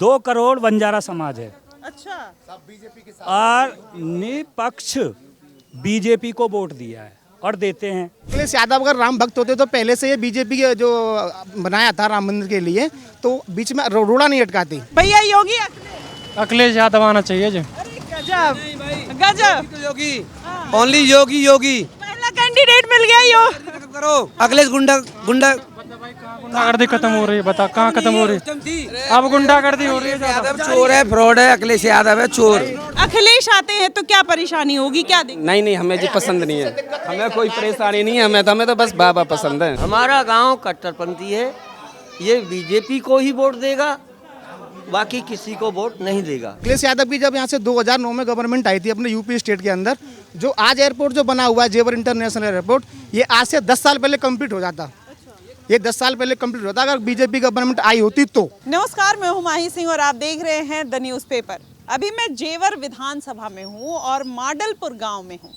2 करोड़ बंजारा समाज है अच्छा, और निपक्ष बीजेपी को वोट दिया है और देते हैं। अखिलेश यादव अगर राम भक्त होते तो पहले से ये बीजेपी के जो बनाया था राम मंदिर के लिए तो बीच में रोड़ा नहीं अटकाती। भैया योगी अखिलेश यादव आना चाहिए जी। अरे गजब गजब, योगी, ओनली योगी योगी। पहला कैंडिडेट मिल गया यो। करो अखिलेश गुंडा गुंडा गुंडागर्दी खत्म हो रही है, बता कहाँ खत्म हो रही है? अब गुंडागर्दी हो रही है ज्यादा। यादव चोर है, फ्रॉड है, अखिलेश यादव है चोर। अखिलेश आते हैं तो क्या परेशानी होगी, क्या देंगे? नहीं नहीं, हमें जी पसंद नहीं है, हमें कोई परेशानी नहीं है, हमें तो बस बाबा पसंद है। हमारा गांव कट्टरपंथी है, ये बीजेपी को ही वोट देगा, बाकी किसी को वोट नहीं देगा। अखिलेश यादव की जब यहाँ से 2009 में गवर्नमेंट आई थी अपने यूपी स्टेट के अंदर, जो आज एयरपोर्ट जो बना हुआ है जेवर इंटरनेशनल एयरपोर्ट, ये आज से 10 साल पहले कंप्लीट हो जाता। ये 10 साल पहले कंप्लीट होता अगर बीजेपी गवर्नमेंट आई होती तो। नमस्कार, मैं हूं माही सिंह और आप देख रहे हैं द न्यूज़ पेपर। अभी मैं जेवर विधानसभा में हूं और मॉडलपुर गांव में हूं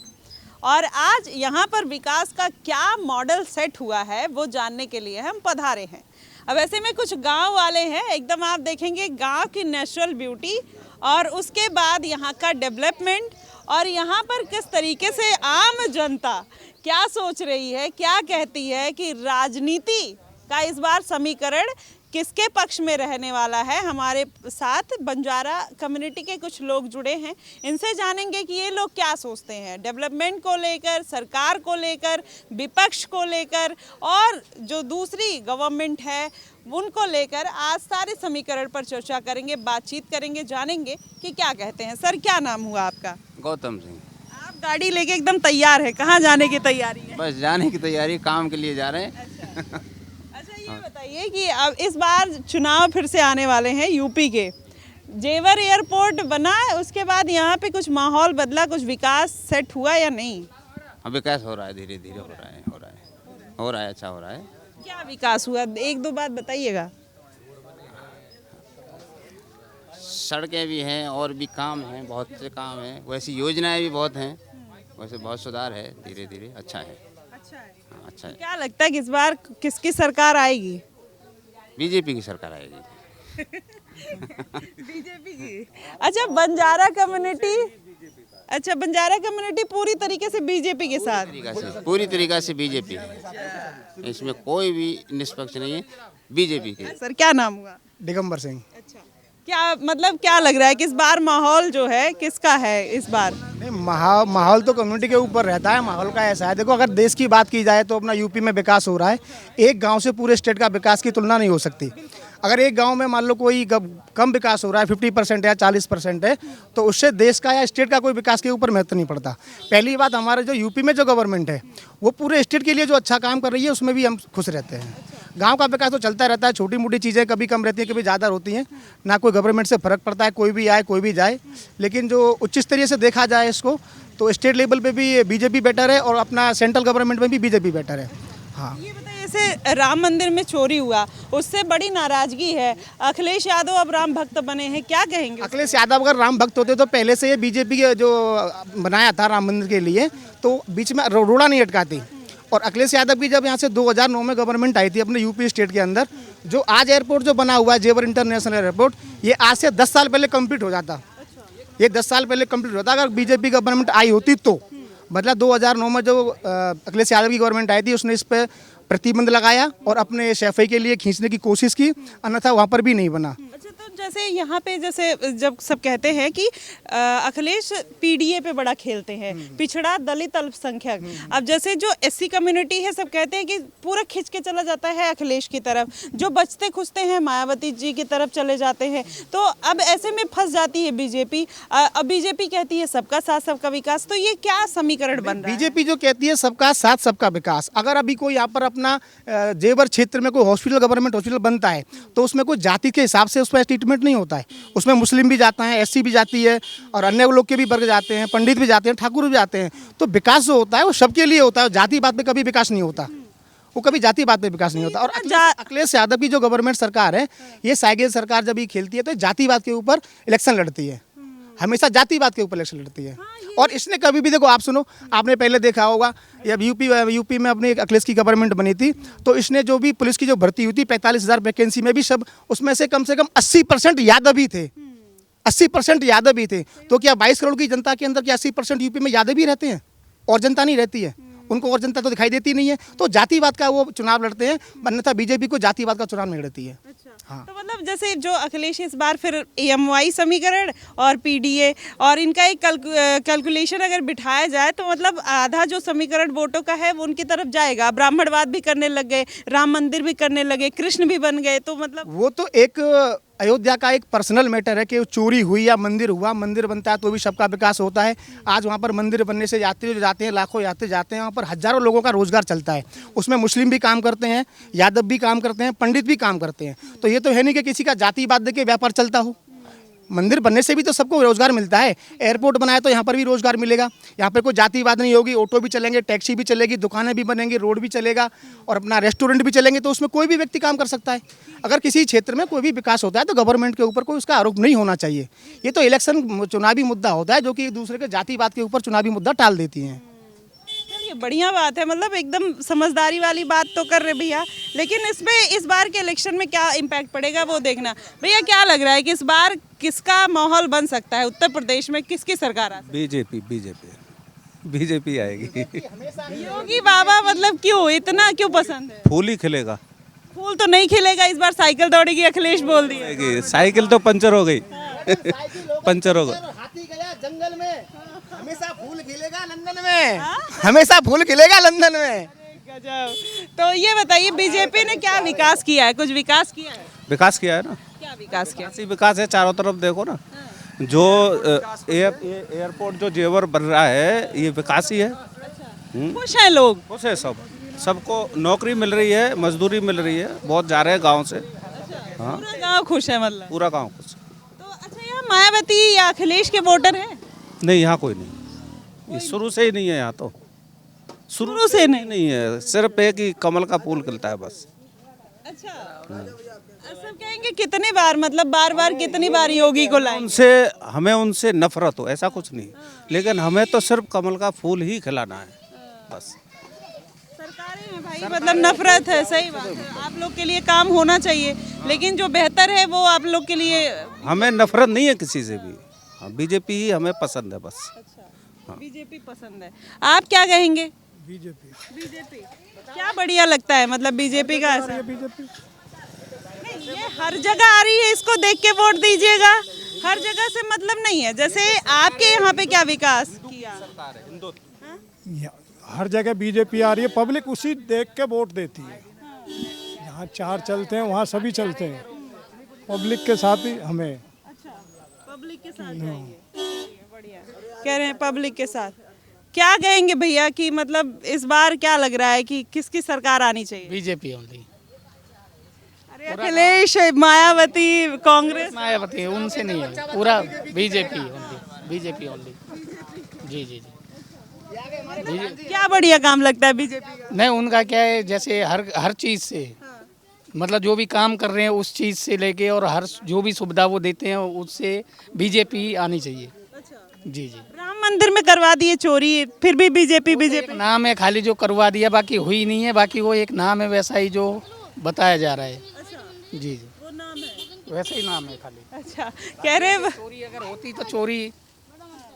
और आज यहां पर विकास का क्या मॉडल सेट हुआ है वो जानने के लिए हम पधारे हैं। अब ऐसे में कुछ गांव वाले हैं, एकदम आप देखेंगे गांव की नेचुरल ब्यूटी और उसके बाद यहाँ का डेवलपमेंट और यहाँ पर किस तरीके से आम जनता क्या सोच रही है, क्या कहती है कि राजनीति का इस बार समीकरण किसके पक्ष में रहने वाला है। हमारे साथ बंजारा कम्युनिटी के कुछ लोग जुड़े हैं, इनसे जानेंगे कि ये लोग क्या सोचते हैं डेवलपमेंट को लेकर, सरकार को लेकर, विपक्ष को लेकर और जो दूसरी गवर्नमेंट है उनको लेकर। आज सारे समीकरण पर चर्चा करेंगे, बातचीत करेंगे, जानेंगे कि क्या कहते हैं। सर, क्या नाम हुआ आपका? गौतम सिंह। आप गाड़ी लेके एकदम तैयार है, कहाँ जाने की तैयारी है? बस जाने की तैयारी, काम के लिए जा रहे हैं। अच्छा, ये बताइए कि अब इस बार चुनाव फिर से आने वाले हैं यूपी के। जेवर एयरपोर्ट बना, उसके बाद यहाँ पे कुछ माहौल बदला, कुछ विकास सेट हुआ या नहीं? अब विकास हो रहा है, धीरे धीरे हो रहा है, अच्छा हो रहा है। क्या विकास हुआ, एक दो बात बताइएगा। सड़कें भी हैं और भी काम हैं, बहुत से काम हैं, वैसी योजनाएं भी बहुत हैं, वैसे बहुत सुधार है, धीरे धीरे अच्छा है। अच्छा है। क्या लगता है कि इस बार किसकी सरकार आएगी? बीजेपी की सरकार आएगी। बीजेपी की। अच्छा, बंजारा कम्युनिटी पूरी तरीके से बीजेपी के साथ? पूरी तरीका से बीजेपी है, इसमें कोई भी निष्पक्ष नहीं है, बीजेपी के। सर, क्या नाम हुआ? दिगंबर सिंह। अच्छा, क्या मतलब क्या लग रहा है कि इस बार माहौल जो है किसका है इस बार? नहीं, माहौल तो कम्युनिटी के ऊपर रहता है। माहौल का ऐसा है, देखो अगर देश की बात की जाए तो अपना यूपी में विकास हो रहा है, एक गांव से पूरे स्टेट का विकास की तुलना नहीं हो सकती। अगर एक गांव में मान लो कोई कम विकास हो रहा है, 50% या 40% है, तो उससे देश का या स्टेट का कोई विकास के ऊपर महत्व नहीं पड़ता। पहली बात, हमारे जो यूपी में जो गवर्नमेंट है वो पूरे स्टेट के लिए जो अच्छा काम कर रही है उसमें भी हम खुश रहते हैं। गांव का विकास तो चलता रहता है, छोटी मोटी चीज़ें कभी कम रहती हैं, कभी ज़्यादा होती हैं, ना कोई गवर्नमेंट से फ़र्क पड़ता है, कोई भी आए कोई भी जाए। लेकिन जो उच्च स्तरीय से देखा जाए इसको तो स्टेट लेवल पे भी बीजेपी बेटर है और अपना सेंट्रल गवर्नमेंट में भी बीजेपी बेटर है। हाँ, ये बताइए, जैसे राम मंदिर में चोरी हुआ, उससे बड़ी नाराजगी है, अखिलेश यादव अब राम भक्त बने हैं, क्या कहेंगे? अखिलेश यादव अगर राम भक्त होते तो पहले से ये बीजेपी के जो बनाया था राम मंदिर के लिए तो बीच में रोड़ा नहीं अटकाती। और अखिलेश यादव की जब यहाँ से 2009 में गवर्नमेंट आई थी अपने यूपी स्टेट के अंदर, जो आज एयरपोर्ट जो बना हुआ है जेवर इंटरनेशनल एयरपोर्ट, ये आज से 10 साल पहले कंप्लीट हो जाता। ये 10 साल पहले कंप्लीट होता अगर बीजेपी गवर्नमेंट आई होती तो। मतलब 2009 में जो अखिलेश यादव की गवर्नमेंट आई थी उसने इस पर प्रतिबंध लगाया और अपने एसएफआई के लिए खींचने की कोशिश की, अन्यथा वहाँ पर भी नहीं बना। अच्छा, तो जैसे यहाँ पे जैसे जब सब कहते हैं कि अखिलेश पीडीए पे बड़ा खेलते हैं, पिछड़ा दलित अल्पसंख्यक, अब जैसे जो एससी कम्युनिटी है सब कहते हैं कि पूरा खिंच के चला जाता है अखिलेश की तरफ, जो बचते खुचते हैं मायावती जी की तरफ चले जाते हैं, तो अब ऐसे में फंस जाती है बीजेपी। अब बीजेपी कहती है सबका साथ सबका विकास, तो ये क्या समीकरण बन रहा है? बीजेपी जो कहती है सबका साथ सबका विकास, अगर अभी कोई यहाँ पर अपना जेवर क्षेत्र में कोई हॉस्पिटल गवर्नमेंट हॉस्पिटल बनता है तो उसमें कोई जाति के हिसाब से उसमें ट्रीटमेंट नहीं होता है, उसमें मुस्लिम भी जाता है, एससी भी जाती है और अन्य लोग के भी वर्ग जाते हैं, पंडित भी जाते हैं, ठाकुर भी जाते हैं। तो विकास जो होता है वो सबके लिए होता है, जाति बात पे कभी विकास नहीं होता, वो कभी जाति बात पे विकास नहीं होता। और अखिलेश यादव की जो गवर्नमेंट सरकार है, ये साइकिल सरकार जब ये खेलती है तो जातिवाद के ऊपर इलेक्शन लड़ती है हमेशा जातिवाद के ऊपर इलेक्शन लड़ती है। और इसने कभी भी, देखो आप सुनो, आपने पहले देखा होगा जब यूपी में अपनी अखिलेश की गवर्नमेंट बनी थी, तो इसने जो भी पुलिस की जो भर्ती हुई थी 45,000 वैकेंसी में भी सब उसमें से कम 80% यादव ही थे। 80% यादव ही थे। तो क्या 22 करोड़ की जनता के अंदर क्या 80% यूपी में यादव ही रहते हैं और जनता नहीं रहती है? उनको और जनता तो दिखाई देती नहीं है। तो जातिवाद का वो चुनाव लड़ते हैं, अन्यथा बीजेपी को जातिवाद का चुनाव नहीं लड़ती है। हाँ। तो मतलब जैसे जो अखिलेश इस बार फिर AMY समीकरण और PDA और इनका एक कैलकुलेशन अगर बिठाया जाए तो मतलब आधा जो समीकरण वोटों का है वो उनकी तरफ जाएगा। ब्राह्मणवाद भी करने लग गए, राम मंदिर भी करने लगे, कृष्ण भी बन गए, तो मतलब वो तो एक अयोध्या का एक पर्सनल मैटर है कि चोरी हुई या मंदिर हुआ, मंदिर बनता है तो भी सबका विकास होता है। आज वहाँ पर मंदिर बनने से यात्री जो जाते हैं, लाखों यात्री जाते हैं, वहाँ पर हजारों लोगों का रोजगार चलता है। उसमें मुस्लिम भी काम करते हैं, यादव भी काम करते हैं, पंडित भी काम करते हैं। तो ये तो है नहीं कि किसी का जातिवाद देके व्यापार चलता हो। मंदिर बनने से भी तो सबको रोजगार मिलता है। एयरपोर्ट बनाया तो यहाँ पर भी रोजगार मिलेगा। यहाँ पर कोई जातिवाद नहीं होगी, ऑटो भी चलेंगे, टैक्सी भी चलेगी, दुकानें भी बनेंगी, रोड भी चलेगा और अपना रेस्टोरेंट भी चलेंगे। तो उसमें कोई भी व्यक्ति काम कर सकता है। अगर किसी क्षेत्र में कोई भी विकास होता है तो गवर्नमेंट के ऊपर कोई उसका आरोप नहीं होना चाहिए। ये तो इलेक्शन चुनावी मुद्दा होता है जो कि एक दूसरे के जातिवाद के ऊपर चुनावी मुद्दा टाल देती हैं। ये बढ़िया बात है, मतलब एकदम समझदारी वाली बात तो कर रहे भैया। लेकिन इसमें इस बार के इलेक्शन में क्या इम्पैक्ट पड़ेगा वो देखना। भैया क्या लग रहा है कि इस बार किसका माहौल बन सकता है उत्तर प्रदेश में, किसकी सरकार आ सकती है? बीजेपी आएगी। योगी बाबा मतलब क्यों, इतना क्यों पसंद है? फूल ही खिलेगा। फूल तो नहीं खिलेगा, इस बार साइकिल दौड़ेगी, अखिलेश बोल दिया। साइकिल तो पंचर हो गई। पंचर हो गई। हाथी गया जंगल में, हमेशा फूल खिलेगा लंदन में। हमेशा फूल खिलेगा लंदन में। गजब। तो ये बताइए बीजेपी ने क्या विकास किया है? कुछ विकास किया है? विकास किया है ना, क्या विकास किया? ऐसी विकास है चारों तरफ देखो ना। जो एयरपोर्ट जो जेवर बन रहा है ये विकास ही है। खुश हैं लोग? खुश है सब, सबको नौकरी मिल रही है, मजदूरी मिल रही है, बहुत जा रहे हैं गाँव से। हाँ, पूरा गाँव खुश है मतलब? पूरा गाँव खुश। तो अच्छा, यहाँ मायावती या अखिलेश के वोटर हैं? नहीं, यहाँ कोई नहीं, ये शुरू से ही नहीं है। यहाँ तो शुरू से नहीं है, सिर्फ एक ही कमल का फूल खिलता है बस। अच्छा, सब कहेंगे कितनी बार, मतलब बार बार कितनी बार योगी को लाएं? उनसे हमें उनसे नफरत हो ऐसा कुछ नहीं, लेकिन हमें तो सिर्फ कमल का फूल ही खिलाना है बस। सरकारें हैं भाई, मतलब नफरत है, सही बात है। आप लोग के लिए काम होना चाहिए, लेकिन जो बेहतर है वो आप लोग के लिए। हमें नफरत नहीं है किसी से भी। हाँ, बीजेपी ही हमें पसंद है बस। अच्छा, बीजेपी पसंद है। आप क्या कहेंगे? बीजेपी क्या बढ़िया लगता है, मतलब बीजेपी का ऐसा? नहीं, ये हर जगह आ रही है, इसको देख के वोट दीजिएगा, हर जगह से मतलब नहीं है। जैसे आपके यहाँ पे क्या विकास किया? हर जगह बीजेपी आ रही है, पब्लिक उसी देख के वोट देती है। जहाँ चार चलते हैं वहाँ सभी चलते हैं, पब्लिक के साथ ही हमें। अच्छा, पब्लिक के साथ जाएंगे, बढ़िया कह रहे हैं, पब्लिक के साथ। क्या कहेंगे भैया कि मतलब इस बार क्या लग रहा है कि किसकी सरकार आनी चाहिए? BJP only. अरे अखिलेश, मायावती, कांग्रेस? मायावती उनसे नहीं है, पूरा बीजेपी ओनली, बीजेपी ओनली। जी जी जी। क्या बढ़िया काम लगता है बीजेपी का? नहीं, उनका क्या है, जैसे हर चीज़ से मतलब जो भी काम कर रहे हैं उस चीज़ से लेके और हर जो भी सुविधा वो देते हैं उससे बीजेपी आनी चाहिए। जी जी। राम मंदिर में करवा दिए चोरी, फिर भी बीजेपी नाम है खाली, जो करवा दिया, बाकी हुई नहीं है। बाकी वो एक नाम है वैसा ही जो बताया जा रहा है। जी जी, वो नाम है, वैसा ही नाम है खाली। अच्छा, कह रहे चोरी अगर होती तो चोरी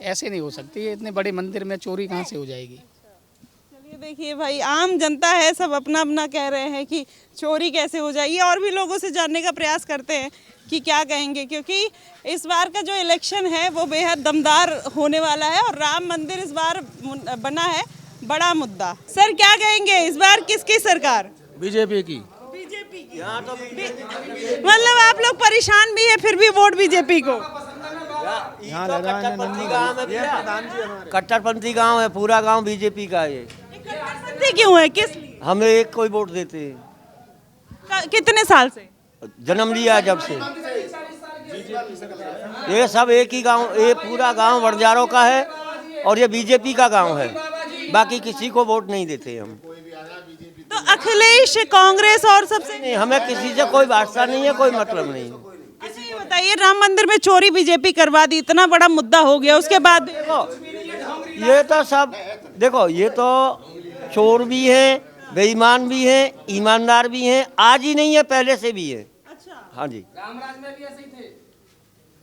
ऐसे नहीं हो सकती है, इतने बड़े मंदिर में चोरी कहाँ से हो जाएगी? चलिए देखिए भाई, आम जनता है, सब अपना अपना कह रहे हैं कि चोरी कैसे हो जाएगी, और भी लोगों से जानने का प्रयास करते हैं कि क्या कहेंगे, क्योंकि इस बार का जो इलेक्शन है वो बेहद दमदार होने वाला है और राम मंदिर इस बार बना है बड़ा मुद्दा। सर क्या कहेंगे, इस बार किसकी सरकार? बीजेपी की। बीजेपी की। मतलब आप लोग परेशान भी है फिर भी वोट बीजेपी को? कट्टरपंथी गांव है, पूरा गांव बीजेपी का है। कट्टरपंथी क्यों है, किस लिए? हमें एक कोई वोट देते हैं। कितने साल से? जन्म लिया जब से। ये सब एक ही गांव, ये पूरा गांव बड़जारों का है और ये बीजेपी का गांव है, बाकी किसी को वोट नहीं देते हम। तो अखिलेश, कांग्रेस और सबसे नहीं, हमें किसी से कोई वास्ता नहीं है, कोई मतलब नहीं। अच्छा ये बताइए, बताइए, राम मंदिर में चोरी बीजेपी करवा दी, इतना बड़ा मुद्दा हो गया, उसके बाद ये तो सब देखो, ये तो चोर भी है, बेईमान भी है, ईमानदार भी है, आज ही नहीं है पहले से भी है। अच्छा, हाँ जी।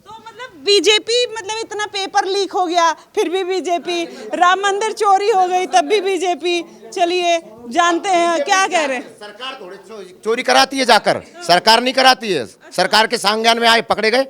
तो मतलब बीजेपी, मतलब इतना पेपर लीक हो गया फिर भी बीजेपी, राम मंदिर चोरी हो गई तब भी बीजेपी। चलिए जानते हैं क्या कह रहे हैं। सरकार थोड़ी चोरी कराती है, जाकर सरकार नहीं कराती है। सरकार के संज्ञान में आए पकड़े गए,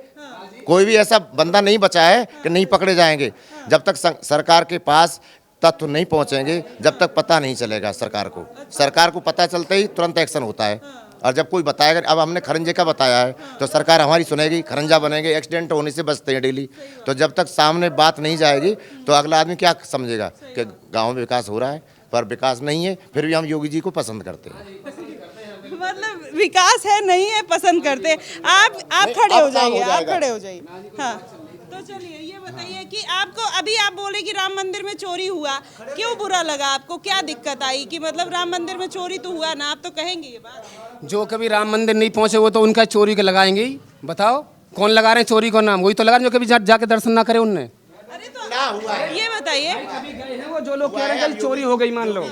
कोई भी ऐसा बंदा नहीं बचा है कि नहीं पकड़े जाएंगे। जब तक सरकार के पास तथ्य नहीं पहुंचेंगे, जब तक पता नहीं चलेगा सरकार को। सरकार को पता चलते ही तुरंत एक्शन होता है, और जब कोई बताएगा, अब हमने खरंजे का बताया है तो सरकार हमारी सुनेगी, खरंजा बनेंगे। एक्सीडेंट होने से बचते हैं डेली, तो जब तक सामने बात नहीं जाएगी तो अगला आदमी क्या समझेगा कि गांव में विकास हो रहा है, पर विकास नहीं है। फिर भी हम योगी जी को पसंद करते हैं। मतलब विकास है नहीं है, पसंद करते। आप खड़े हो जाइए, आप खड़े हो जाइए। हाँ, तो चलिए ये बताइए कि आपको, अभी आप बोले कि राम मंदिर में चोरी हुआ, क्यों बुरा लगा आपको, क्या दिक्कत आई कि मतलब राम मंदिर में चोरी तो हुआ ना, आप तो कहेंगे ये बात। जो कभी राम मंदिर नहीं पहुंचे वो तो उनका चोरी के लगाएंगे ही। बताओ कौन लगा रहे हैं चोरी को नाम? वही तो लगा रहे हैं जो कभी जाके दर्शन ना करे उनने। अरे तो ये बताइए, वो जो लोग कह रहे हैं चोरी हो गई, मान लो,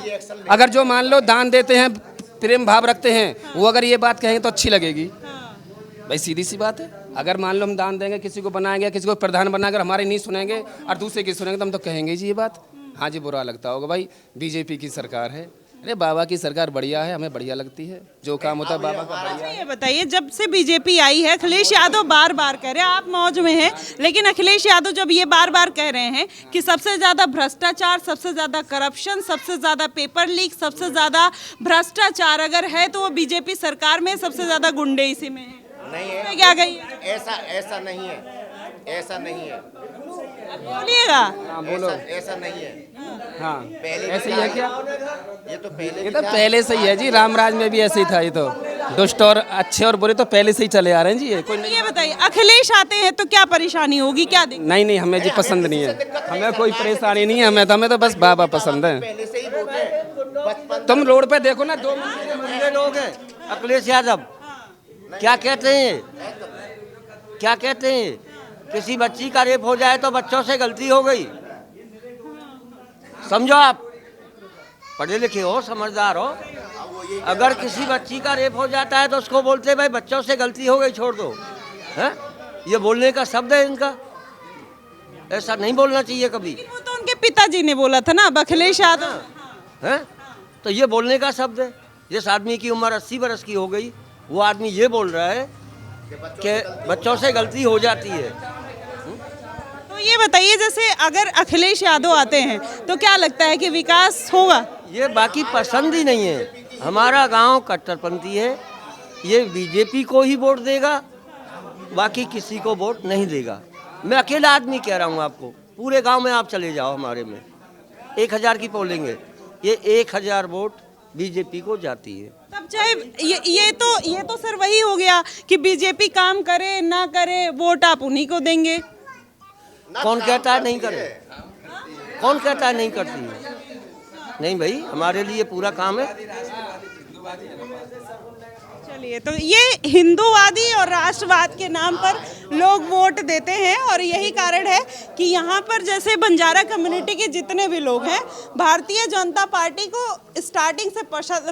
अगर जो मान लो दान देते हैं, प्रेम भाव रखते हैं, वो अगर ये बात कहेंगे तो अच्छी लगेगी। भाई सीधी सी बात है, अगर मान लो हम दान देंगे, किसी को बनाएंगे, किसी को प्रधान बनाकर हमारे नहीं सुनेंगे और दूसरे की सुनेंगे तो हम तो कहेंगे जी ये बात। हाँ जी, बुरा लगता होगा भाई, बीजेपी की सरकार है। अरे बाबा की सरकार बढ़िया है, हमें बढ़िया लगती है, जो काम होता है बाबा का बढ़िया। ये बताइए, जब से बीजेपी आई है, अखिलेश यादव बार बार कह रहे हैं, आप मौज में हैं, लेकिन अखिलेश यादव जब ये बार बार कह रहे हैं कि सबसे ज्यादा भ्रष्टाचार, सबसे ज्यादा करप्शन, सबसे ज्यादा पेपर लीक, सबसे ज्यादा भ्रष्टाचार अगर है तो वो बीजेपी सरकार में, सबसे ज्यादा गुंडे इसी में है। नहीं है, क्या गई? ऐसा नहीं है, ऐसा नहीं है। बोलिएगा। हाँ बोलो। ऐसा नहीं है। हाँ पहले ऐसे ही है क्या? ये तो पहले से ही है जी, रामराज में भी ऐसे ही था। ये तो दुष्ट और अच्छे और बुरे तो पहले से ही चले आ रहे हैं जी। ये कोई ये बताइए, अखिलेश आते हैं तो क्या परेशानी होगी, क्या दिक्कत? नहीं, हमें जी पसंद नहीं है, हमें कोई परेशानी नहीं है, हमें तो बस बाबा पसंद है। तुम रोड पे देखो ना, 2 मंदिर लोग हैं। अखिलेश यादव क्या कहते हैं, क्या कहते हैं? किसी बच्ची का रेप हो जाए तो बच्चों से गलती हो गई, समझो आप पढ़े लिखे हो, समझदार हो। अगर किसी बच्ची का रेप हो जाता है तो उसको बोलते हैं भाई बच्चों से गलती हो गई, छोड़ दो। हैं? ये बोलने का शब्द है इनका, ऐसा नहीं बोलना चाहिए कभी। वो तो उनके पिताजी ने बोला था ना, अखिलेश यादव। हैं? तो ये बोलने का शब्द है। जिस आदमी की उम्र 80 बरस की हो गई, वो आदमी ये बोल रहा है कि बच्चों से गलती हो जाती है। तो ये बताइए, जैसे अगर अखिलेश यादव आते हैं तो क्या लगता है कि विकास होगा? ये बाकी पसंद ही नहीं है। हमारा गांव कट्टरपंथी है, ये बीजेपी को ही वोट देगा, बाकी किसी को वोट नहीं देगा। मैं अकेला आदमी कह रहा हूँ आपको, पूरे गांव में आप चले जाओ, हमारे में 1000 की पोलिंग है, ये 1000 वोट बीजेपी को जाती है। तब चाहे ये तो सर वही हो गया कि बीजेपी काम करे ना करे, वोट आप उन्हीं को देंगे। कौन कहता है नहीं करे? कौन कहता है नहीं करती है? नहीं भाई, हमारे लिए पूरा काम है। चलिए, तो ये हिंदूवादी और राष्ट्रवाद के नाम पर लोग वोट देते हैं, और यही कारण है कि यहाँ पर जैसे बंजारा कम्युनिटी के जितने भी लोग हैं, भारतीय जनता पार्टी को स्टार्टिंग से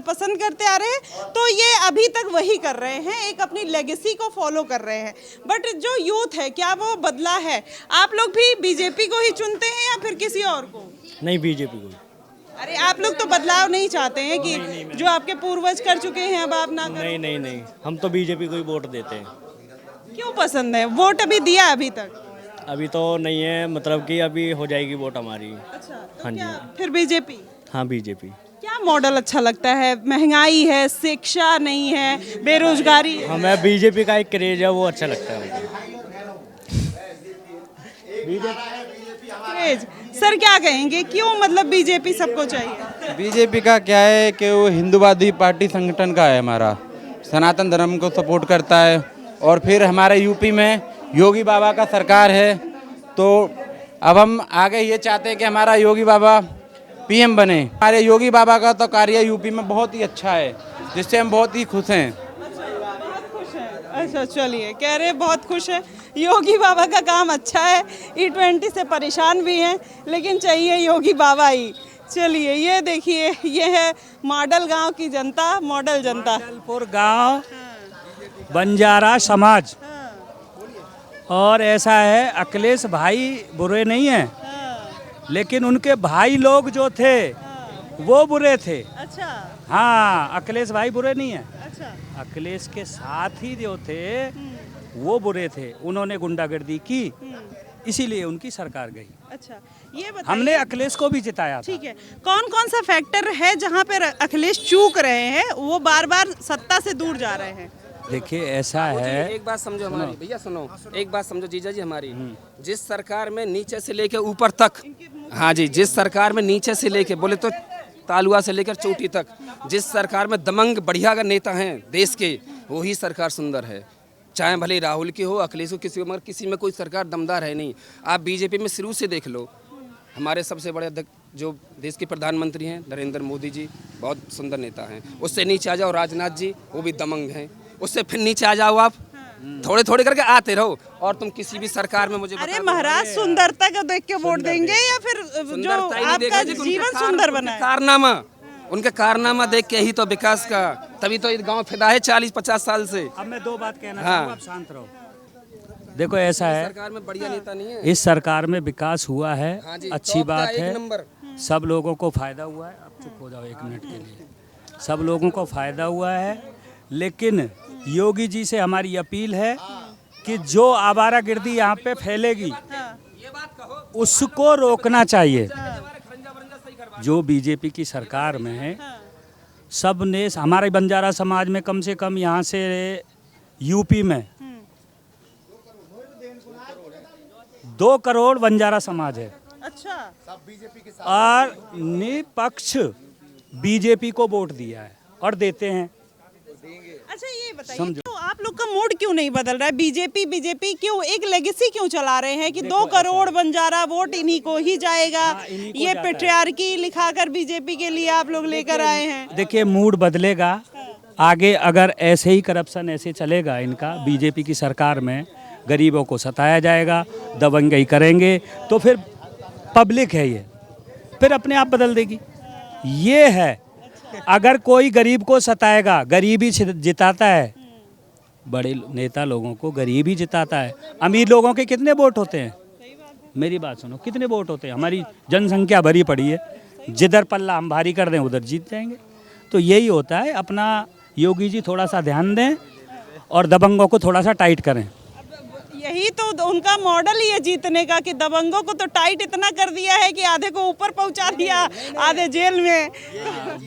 पसंद करते आ रहे हैं, तो ये अभी तक वही कर रहे हैं, एक अपनी लेगेसी को फॉलो कर रहे हैं। बट जो यूथ है, क्या वो बदला है? आप लोग भी बीजेपी को ही चुनते हैं या फिर किसी और को? नहीं, बीजेपी को। अरे आप लोग तो बदलाव नहीं चाहते हैं कि जो आपके पूर्वज कर चुके हैं अब आप ना करें? नहीं, हम तो बीजेपी को ही वोट देते हैं। क्यों पसंद है? वोट अभी दिया अभी तक? अभी तो नहीं है, मतलब कि अभी हो जाएगी वोट हमारी। अच्छा, तो हाँ जी। क्या फिर बीजेपी? हाँ, बीजेपी। क्या मॉडल अच्छा लगता है? महंगाई है, शिक्षा नहीं है, बेरोजगारी है। हमें बीजेपी का एक क्रेज है, वो अच्छा लगता है। क्रेज सर क्या कहेंगे, क्यों मतलब बीजेपी सबको चाहिए? बीजेपी का क्या है कि वो हिंदूवादी पार्टी संगठन का है, हमारा सनातन धर्म को सपोर्ट करता है। और फिर हमारे यूपी में योगी बाबा का सरकार है, तो अब हम आगे ये चाहते हैं कि हमारा योगी बाबा पीएम बने। हमारे योगी बाबा का तो कार्य यूपी में बहुत ही अच्छा है, जिससे हम बहुत ही खुश हैं। बहुत खुश हैं। अच्छा चलिए, कह रहे बहुत खुश है, योगी बाबा का काम अच्छा है, E20 से परेशान भी हैं लेकिन चाहिए योगी बाबा ही। चलिए ये देखिए, ये है मॉडल गांव की जनता, मॉडल जनता। मॉडलपुर गांव बंजारा समाज, और ऐसा है अखिलेश भाई बुरे नहीं हैं, लेकिन उनके भाई लोग जो थे वो बुरे थे। अच्छा। हाँ, अखिलेश भाई बुरे नहीं हैं। अच्छा। अखिलेश के साथ ही जो थे वो बुरे थे, उन्होंने गुंडागर्दी की, इसीलिए उनकी सरकार गई। अच्छा, ये बताइए, हमने अखिलेश को भी जिताया था। ठीक है, कौन कौन सा फैक्टर है जहाँ पे अखिलेश चूक रहे हैं, वो बार बार सत्ता से दूर जा रहे हैं? देखिए ऐसा है, एक बात समझो हमारी, भैया सुनो, एक बात समझो जीजा जी हमारी, जिस सरकार में नीचे से लेके ऊपर तक, हाँ जी, जिस सरकार में नीचे से लेके बोले तो तालुआ से लेकर चोटी तक, जिस सरकार में दमंग बढ़िया का नेता हैं देश के, वही सरकार सुंदर है। चाहे भले राहुल की हो, अखिलेश हो, किसी मगर किसी में कोई सरकार दमदार है नहीं। आप बीजेपी में शुरू से देख लो, हमारे सबसे बड़े जो देश के प्रधानमंत्री हैं नरेंद्र मोदी जी, बहुत सुंदर नेता हैं। उससे नीचे आ जाओ राजनाथ जी, वो भी दमंग हैं। उससे फिर नीचे आ जाओ आप, थोड़े थोड़े करके आते रहो, और तुम किसी भी सरकार में मुझे अरे महाराज, सुंदरता का देख के वोट देंगे या फिर जो आपका जीवन सुंदर बना है? कारनामा, उनके कारनामा देख के ही तो विकास का, तभी तो ये गांव फिदा है 40-50 साल से। अब मैं दो बात कहना चाहूँगा, आप शांत रहो। देखो ऐसा है, सरकार में बढ़िया नेता नहीं है, इस सरकार में विकास हुआ है, हाँ जी, अच्छी बात एक है, नंबर। सब लोगों को फायदा हुआ है। अब चुप हो जाओ एक मिनट के लिए। सब लोगों को फायदा हुआ है, लेकिन योगी जी से हमारी अपील है कि जो आवारागर्दी यहाँ पे फैलेगी उसको रोकना चाहिए। जो बीजेपी की सरकार में है, सब ने, हमारे बंजारा समाज में कम से कम यहाँ से यूपी में 2 करोड़ बंजारा समाज है। अच्छा। और निपक्ष बीजेपी को वोट दिया है और देते हैं। अच्छा ये बताइए, तो आप लोग का मूड क्यों नहीं बदल रहा है? बीजेपी क्यों, एक लेगेसी क्यों चला रहे हैं कि 2 करोड़ बंजारा वोट इन्हीं को ही जाएगा? ये पेट्रियार्की लिखाकर बीजेपी के लिए आप लोग लेकर आए हैं। देखिए मूड बदलेगा आगे, अगर ऐसे ही करप्शन ऐसे चलेगा इनका, बीजेपी की सरकार में गरीबों को सताया जाएगा, दबंगई करेंगे, तो फिर पब्लिक है ये, फिर अपने आप बदल देगी। ये है, अगर कोई गरीब को सताएगा, गरीब ही जिताता है, बड़े नेता लोगों को गरीब ही जिताता है। अमीर लोगों के कितने वोट होते हैं? मेरी बात सुनो, कितने वोट होते हैं? हमारी जनसंख्या भरी पड़ी है, जिधर पल्ला हम भारी कर दें उधर जीत जाएंगे। तो यही होता है, अपना योगी जी थोड़ा सा ध्यान दें और दबंगों को थोड़ा सा टाइट करें। यही तो उनका मॉडल ही है जीतने का, कि दबंगों को तो टाइट इतना कर दिया है कि आधे को ऊपर पहुंचा दिया, आधे जेल में।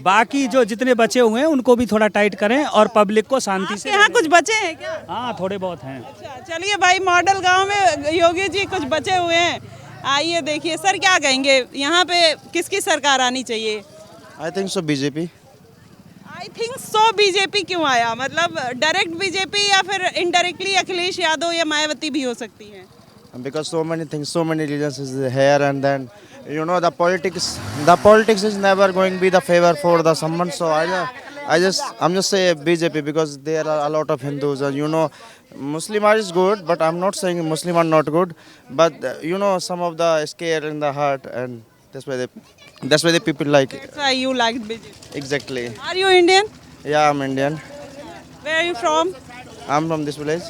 बाकी जो जितने बचे हुए हैं उनको भी थोड़ा टाइट करें और पब्लिक को शांति से। यहाँ कुछ बचे हैं क्या? हाँ थोड़े बहुत हैं। अच्छा चलिए भाई, मॉडल गांव में योगी जी कुछ बचे हुए हैं, आइए देखिए। सर क्या कहेंगे, यहाँ पे किसकी सरकार आनी चाहिए? I think so BJP. I think so BJP क्यों आया? मतलब डायरेक्ट बीजेपी या फिर इनडायरेक्टली अखिलेश यादव या मायावती भी हो सकती हैं? Because so many things, so many reasons is here, and then you know the politics is never going to be the favor for the someone. So I'm just say BJP because there are a lot of Hindus, and you know Muslim is good, but I'm not saying Muslim are not good, but you know some of the scare in the heart, and that's why the people like it. That's why you liked BJP. Exactly. Are you Indian? Yeah, I'm Indian. Where are you from? I'm from this village.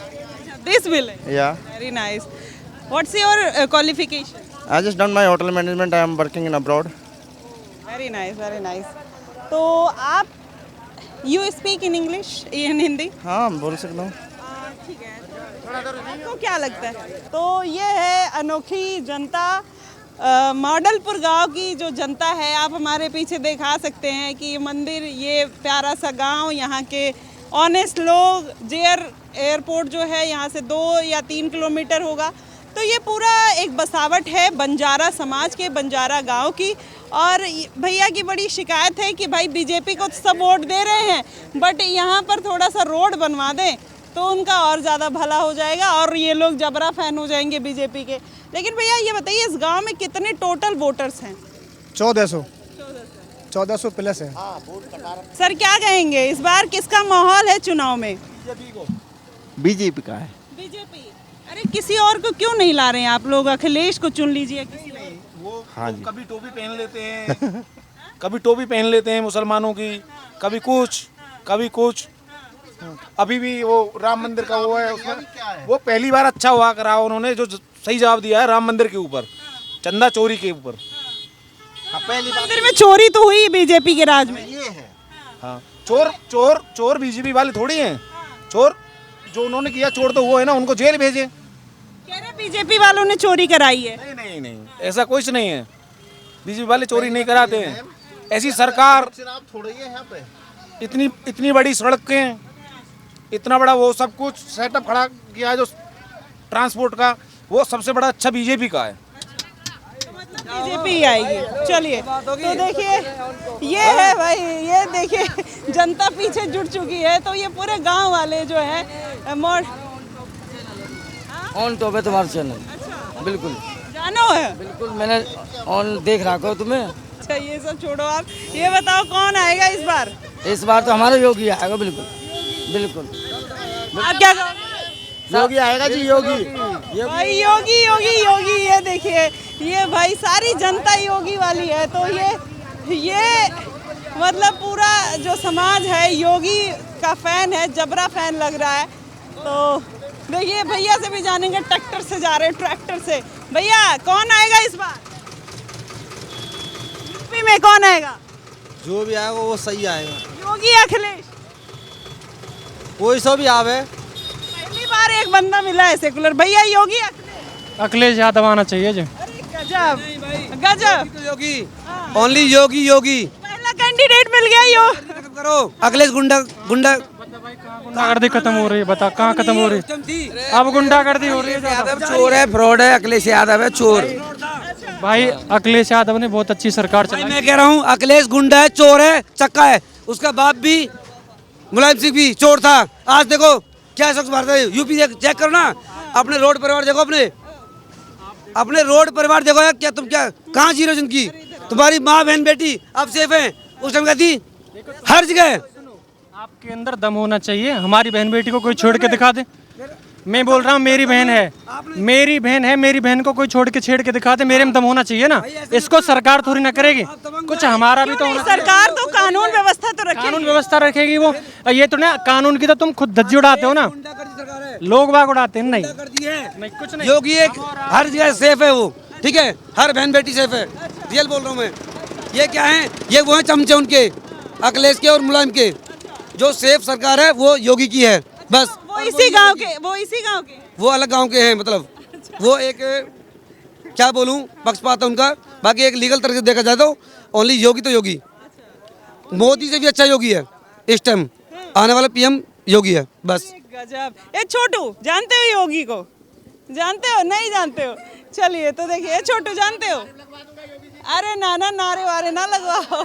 This village? Yeah. Very nice. What's your qualification? I just done my hotel management. I am working in abroad. Very nice, very nice. तो आप you speak in English, in Hindi? हाँ बोल सकता हूँ। ठीक है। आपको क्या लगता है? तो ये है अनोखी जनता, मॉडलपुर गांव की जो जनता है। आप हमारे पीछे दिखा सकते हैं कि ये मंदिर, ये प्यारा सा गांव, यहाँ के ऑनेस्ट लोग, एयरपोर्ट जो है यहाँ से 2 या 3 किलोमीटर होगा। तो ये पूरा एक बसावट है बंजारा समाज के, बंजारा गांव की। और भैया की बड़ी शिकायत है कि भाई बीजेपी को सब वोट दे रहे हैं, बट यहाँ पर थोड़ा सा रोड बनवा दें तो उनका और ज़्यादा भला हो जाएगा और ये लोग जबरा फैन हो जाएंगे बीजेपी के। लेकिन भैया ये बताइए, इस गांव में कितने टोटल वोटर्स हैं? 1400 प्लस है। सर क्या कहेंगे, इस बार किसका माहौल है चुनाव में? बीजेपी का है। बीजेपी। अरे किसी और को क्यों नहीं ला रहे हैं आप लोग? अखिलेश को चुन लीजिए किसी को। हाँ जी। कभी टोपी पहन लेते हैं कभी टोपी पहन लेते हैं मुसलमानों की, कभी कुछ। अभी भी वो राम मंदिर का वो है, उसमें वो पहली बार अच्छा हुआ करा उन्होंने, जो सही जवाब दिया है राम मंदिर के ऊपर, चंदा चोरी के ऊपर। पहली मंदिर में चोरी तो हुई बीजेपी के राज में। ये है। हाँ, चोर बीजेपी वाले थोड़ी हैं। चोर जो उन्होंने किया, चोर तो वो है ना, उनको जेल भेजे। कह रहे बीजेपी वालों ने चोरी कराई है। नहीं, ऐसा कुछ नहीं है। बीजेपी वाले चोरी नहीं कराते हैं। ऐसी सरकार, इतनी बड़ी सड़कें, इतना बड़ा वो सब कुछ सेटअप खड़ा किया है जो ट्रांसपोर्ट का, वो सबसे बड़ा अच्छा बीजेपी का है। बीजेपी आएगी। चलिए तो देखिए, ये है भाई, ये देखिए जनता पीछे जुट चुकी है। तो ये पूरे गांव वाले जो है ऑन टॉप है तुम्हारा चैनल। बिल्कुल जानो है। बिल्कुल मैंने ऑन देख रखा हो तुम्हें। अच्छा ये सब छोड़ो, आप ये बताओ कौन आएगा इस बार? इस बार तो हमारा योगी आएगा। बिल्कुल आप क्या कहोगे? योगी आएगा जी, योगी। भाई योगी। ये देखिए, ये भाई सारी जनता योगी वाली है। तो ये मतलब पूरा जो समाज है योगी का फैन है, जबरा फैन लग रहा है। तो देखिए भैया से भी जानेंगे, ट्रैक्टर से जा रहे हैं, ट्रैक्टर से। भैया कौन आएगा इस बार यूपी में? कौन आएगा? जो भी आएगा वो सही आएगा। योगी अखिलेश? कोई सो भी आवे। पहली बार एक बंदा मिला है सेकुलर। भैया योगी अखिलेश यादव आना चाहिए जी। अरे गजब। योगी, ओनली योगी। पहला कैंडिडेट मिल गया करो। अखिलेश गुंडा गुंडागर्दी खत्म हो रही है। बता कहाँ खत्म हो रही है? अब गुंडागर्दी हो रही है। यादव चोर है, फ्रॉड है। अखिलेश यादव है चोर। भाई अखिलेश यादव ने बहुत अच्छी सरकार चलाई। मैं कह रहा हूँ अखिलेश गुंडा है, चोर है, चक्का है। उसका बाप भी मुलायम सिंह भी चोर था। आज देखो क्या स्वच्छ भारत है। यूपी चेक करो ना, अपने रोड परिवार देखो, अपने रोड परिवार देखो यार। क्या तुम क्या कहाँ जी रहे हो? जिनकी तुम्हारी माँ बहन बेटी अब सेफ है, उस टाइम कहती हर जगह। आपके अंदर दम होना चाहिए। हमारी बहन बेटी को कोई छोड़ के दिखा दे। मैं बोल रहा हूँ मेरी बहन है, मेरी बहन को कोई छोड़ के छेड़ के दिखा दे। मेरे में दम होना चाहिए ना। इसको सरकार थोड़ी ना करेगी, कुछ हमारा भी तो होना। सरकार तो कानून व्यवस्था तो रखेगी। कानून व्यवस्था रखेगी वो। ये तो ना कानून की तो तुम खुद धज्जी उड़ाते हो ना, लोग बाग उड़ाते हैं। नहीं कुछ नहीं। योगी एक हर जगह सेफ है वो, ठीक है। हर बहन बेटी सेफ है। रियल बोल रहा हूँ मैं। ये क्या है? ये वो है चमचे उनके, अखिलेश के और मुलायम के। जो सेफ सरकार है वो योगी की है बस। वो इसी गांव के वो अलग गांव के हैं। मतलब वो एक क्या बोलूं, पक्षपात है उनका। बाकी एक लीगल तरह से देखा जाए तो ओनली योगी तो योगी। मोदी से भी अच्छा योगी है इस टाइम। आने वाला पीएम योगी है बस। गजब। ये छोटू जानते हो योगी को? जानते हो? नहीं जानते हो? चलिए तो देखिए, छोटू जानते हो? अरे नाना नारे वारे ना लगवाओ।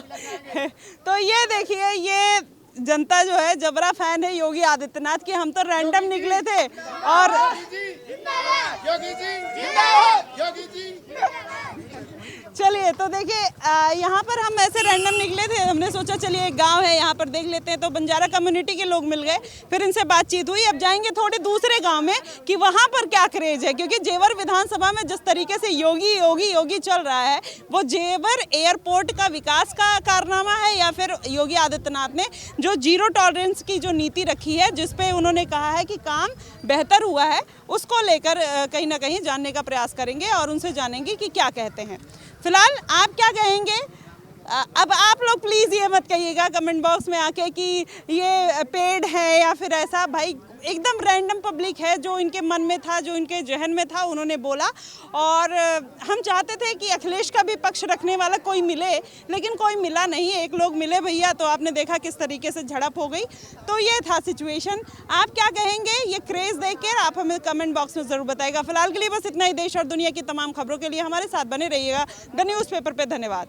तो ये देखिए, ये जनता जो है जबरा फैन है योगी आदित्यनाथ की। हम तो रैंडम निकले थे और चलिए तो देखिए, यहाँ पर हम ऐसे रैंडम निकले थे। हमने सोचा चलिए एक गांव है यहाँ पर देख लेते हैं। तो बंजारा कम्युनिटी के लोग मिल गए, फिर इनसे बातचीत हुई। अब जाएंगे थोड़े दूसरे गांव में कि वहाँ पर क्या क्रेज है, क्योंकि जेवर विधानसभा में जिस तरीके से योगी चल रहा है, वो जेवर एयरपोर्ट का विकास का कारनामा है या फिर योगी आदित्यनाथ ने जो जीरो टॉलरेंस की जो नीति रखी है, जिसपे उन्होंने कहा है कि काम बेहतर हुआ है, उसको लेकर कहीं ना कहीं जानने का प्रयास करेंगे और उनसे जानेंगे कि क्या कहते हैं। फिलहाल आप क्या कहेंगे? अब आप लोग प्लीज़ ये मत कहिएगा कमेंट बॉक्स में आके कि ये पेड है या फिर ऐसा। भाई एकदम रैंडम पब्लिक है, जो इनके मन में था, जो इनके जहन में था, उन्होंने बोला। और हम चाहते थे कि अखिलेश का भी पक्ष रखने वाला कोई मिले, लेकिन कोई मिला नहीं। एक लोग मिले भैया, तो आपने देखा किस तरीके से झड़प हो गई। तो ये था सिचुएशन। आप क्या कहेंगे ये क्रेज़ देख कर? आप हमें कमेंट बॉक्स में ज़रूर बताइएगा। फिलहाल के लिए बस इतना ही। देश और दुनिया की तमाम खबरों के लिए हमारे साथ बने रहिएगा द न्यूज़पेपर पे। धन्यवाद।